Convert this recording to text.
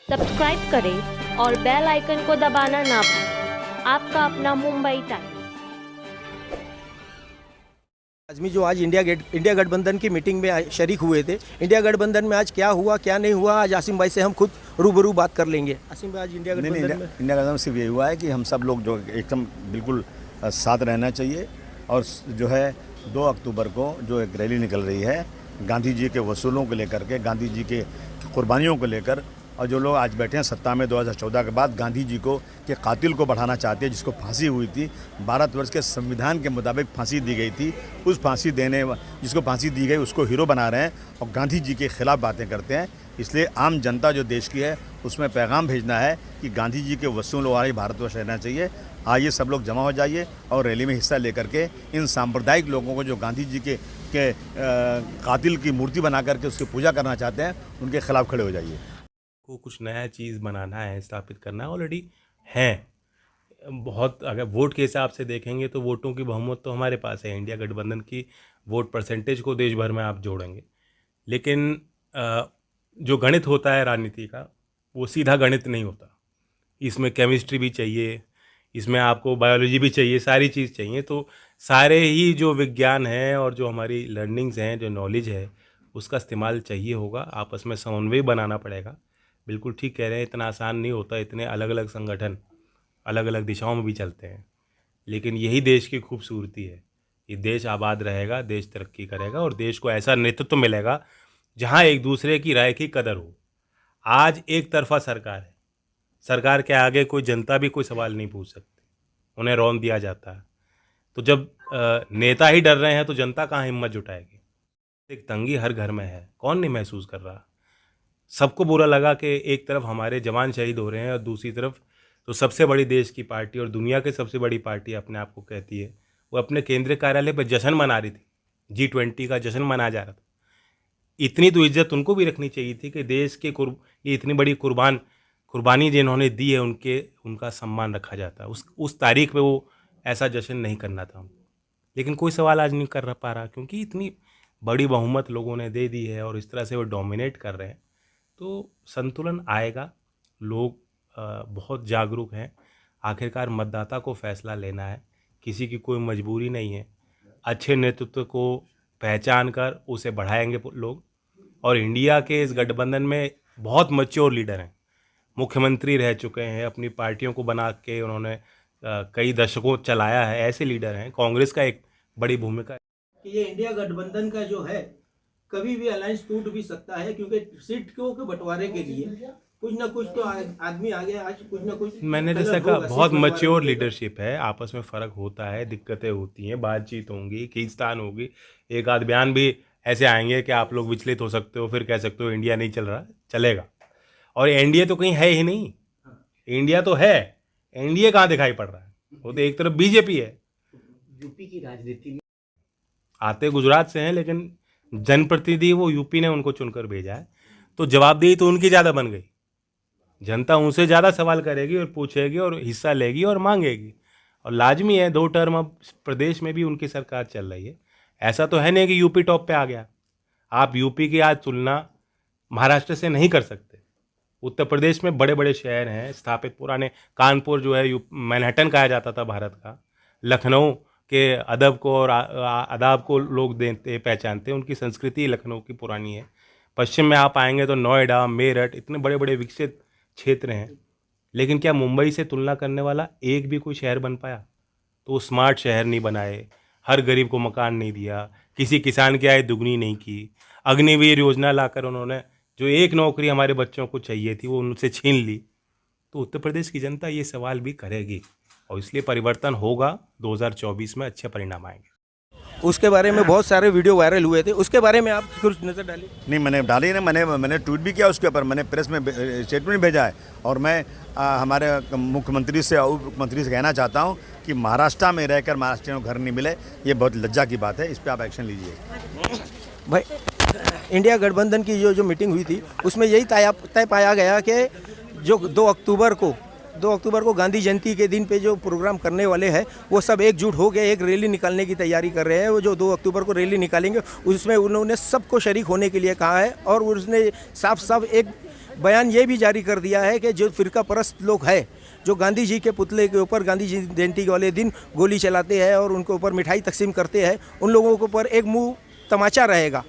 Subscribe करें और bell icon को दबाना ना भूलें। आपका अपना मुंबई टाइम्स। आजमी जो आज इंडिया गठबंधन की मीटिंग में शरीक हुए थे, इंडिया गठबंधन में आज क्या हुआ क्या नहीं हुआ, आज आसिम भाई से हम खुद रूबरू बात कर लेंगे। आसिम भाई, आज इंडिया गठबंधन सिर्फ ये हुआ है कि हम सब लोग जो एकदम बिल्कुल साथ रहना चाहिए और जो है 2 अक्टूबर को जो एक रैली निकल रही है गांधी जी के वसूलों को लेकर के, गांधी जी के कुर्बानियों को लेकर, और जो लोग आज बैठे हैं सत्ता में 2014 के बाद गांधी जी को के कातिल को बढ़ाना चाहते हैं, जिसको फांसी हुई थी, भारतवर्ष के संविधान के मुताबिक फांसी दी गई थी, उस फांसी देने जिसको फांसी दी गई उसको हीरो बना रहे हैं और गांधी जी के खिलाफ बातें करते हैं। इसलिए आम जनता जो देश की है उसमें पैगाम भेजना है कि गांधी जी के वसूलों वाले भारतवर्ष रहना चाहिए। आइए सब लोग जमा हो जाइए और रैली में हिस्सा लेकर के इन सांप्रदायिक लोगों को जो गांधी जी के कातिल की मूर्ति बना करके उसकी पूजा करना चाहते हैं उनके खिलाफ खड़े हो जाइए। को कुछ नया चीज़ बनाना है, स्थापित करना है, ऑलरेडी हैं बहुत। अगर वोट के हिसाब से देखेंगे तो वोटों की बहुमत तो हमारे पास है। इंडिया गठबंधन की वोट परसेंटेज को देश भर में आप जोड़ेंगे, लेकिन जो गणित होता है राजनीति का वो सीधा गणित नहीं होता। इसमें केमिस्ट्री भी चाहिए, इसमें आपको बायोलॉजी भी चाहिए, सारी चीज़ चाहिए। तो सारे ही जो विज्ञान है और जो हमारी लर्निंग्स हैं, जो नॉलेज है, उसका इस्तेमाल चाहिए होगा। आपस में समन्वय बनाना पड़ेगा। बिल्कुल ठीक कह रहे हैं, इतना आसान नहीं होता। इतने अलग अलग संगठन अलग अलग दिशाओं में भी चलते हैं, लेकिन यही देश की खूबसूरती है। ये देश आबाद रहेगा, देश तरक्की करेगा और देश को ऐसा नेतृत्व मिलेगा जहां एक दूसरे की राय की कदर हो। आज एक तरफा सरकार है, सरकार के आगे कोई जनता भी कोई सवाल नहीं पूछ सकती, उन्हें रौंद दिया जाता है। तो जब नेता ही डर रहे हैं तो जनता कहाँ हिम्मत जुटाएगी। एक तंगी हर घर में है, कौन नहीं महसूस कर रहा। सबको बुरा लगा कि एक तरफ हमारे जवान शहीद हो रहे हैं और दूसरी तरफ तो सबसे बड़ी देश की पार्टी और दुनिया की सबसे बड़ी पार्टी अपने आप को कहती है, वो अपने केंद्रीय कार्यालय पर जश्न मना रही थी। G20 का जश्न मनाया जा रहा था। इतनी तो इज्जत उनको भी रखनी चाहिए थी कि देश के ये इतनी बड़ी कुर्बानी जिन्होंने दी है उनका सम्मान रखा जाता है। उस तारीख पे वो ऐसा जश्न नहीं करना था हमको। लेकिन कोई सवाल आज नहीं कर पा रहा, क्योंकि इतनी बड़ी बहुमत लोगों ने दे दी है और इस तरह से वो डोमिनेट कर रहे हैं। तो संतुलन आएगा। लोग बहुत जागरूक हैं। आखिरकार मतदाता को फैसला लेना है, किसी की कोई मजबूरी नहीं है। अच्छे नेतृत्व को पहचान कर उसे बढ़ाएंगे लोग। और इंडिया के इस गठबंधन में बहुत मैच्योर लीडर हैं, मुख्यमंत्री रह चुके हैं, अपनी पार्टियों को बना के उन्होंने कई दशकों चलाया है। ऐसे लीडर हैं। कांग्रेस का एक बड़ी भूमिका है कि ये इंडिया गठबंधन का जो है कभी भी अलायंस टूट भी सकता है, क्योंकि सीट के बंटवारे के लिए कुछ ना कुछ तो आदमी आ गया। आज कुछ ना कुछ मैंने जैसा कहा, बहुत मैच्योर लीडरशिप है। आपस में फ़र्क होता है, दिक्कतें होती हैं, बातचीत होंगी, खींचतान होगी, एक आध बयान भी ऐसे आएंगे कि आप लोग विचलित हो सकते हो, फिर कह सकते हो इंडिया नहीं चल रहा। चलेगा। और एनडीए तो कहीं है ही नहीं। इंडिया तो है, एनडीए कहाँ दिखाई पड़ रहा है। वो तो एक तरफ बीजेपी है। यूपी की राजनीति में आते गुजरात से हैं, लेकिन जनप्रतिनिधि वो यूपी ने उनको चुनकर भेजा है। तो जवाबदेही तो उनकी ज़्यादा बन गई। जनता उनसे ज़्यादा सवाल करेगी और पूछेगी और हिस्सा लेगी और मांगेगी। और लाजमी है 2 टर्म अब प्रदेश में भी उनकी सरकार चल रही है। ऐसा तो है नहीं कि यूपी टॉप पे आ गया। आप यूपी की आज तुलना महाराष्ट्र से नहीं कर सकते। उत्तर प्रदेश में बड़े बड़े शहर हैं स्थापित, पुराने कानपुर जो है मैनहट्टन कहा जाता था भारत का। लखनऊ के अदब को और आदाब को लोग देते पहचानते हैं, उनकी संस्कृति लखनऊ की पुरानी है। पश्चिम में आप आएंगे तो नोएडा, मेरठ, इतने बड़े बड़े विकसित क्षेत्र हैं। लेकिन क्या मुंबई से तुलना करने वाला एक भी कोई शहर बन पाया? तो वो स्मार्ट शहर नहीं बनाए, हर गरीब को मकान नहीं दिया, किसी किसान की आय दुगनी नहीं की, अग्निवीर योजना लाकर उन्होंने जो एक नौकरी हमारे बच्चों को चाहिए थी वो उनसे छीन ली। तो उत्तर प्रदेश की जनता ये सवाल भी करेगी और इसलिए परिवर्तन होगा। 2024 में अच्छे परिणाम आएंगे। उसके बारे में बहुत सारे वीडियो वायरल हुए थे, उसके बारे में आप कुछ नजर डालिए। नहीं, मैंने डाली ना, मैंने ट्वीट भी किया उसके ऊपर, मैंने प्रेस में स्टेटमेंट भेजा है। और मैं हमारे मुख्यमंत्री से और उप मुख्यमंत्री से कहना चाहता हूँ कि महाराष्ट्र में रहकर महाराष्ट्रियों को घर नहीं मिले, ये बहुत लज्जा की बात है। इस पर आप एक्शन लीजिए। भाई, इंडिया गठबंधन की जो मीटिंग हुई थी उसमें यही तय पाया गया कि जो 2 अक्टूबर को गांधी जयंती के दिन पे जो प्रोग्राम करने वाले हैं वो सब एकजुट हो गए, एक रैली निकालने की तैयारी कर रहे हैं। वो जो 2 अक्टूबर को रैली निकालेंगे उसमें उन्होंने सबको शरीक होने के लिए कहा है और उसने साफ एक बयान ये भी जारी कर दिया है कि जो फ़िरका परस्त लोग हैं, जो गांधी जी के पुतले के ऊपर गांधी जी जयंती वाले दिन गोली चलाते हैं और उनके ऊपर मिठाई तकसीम करते हैं, उन लोगों के ऊपर एक मुंह तमाचा रहेगा।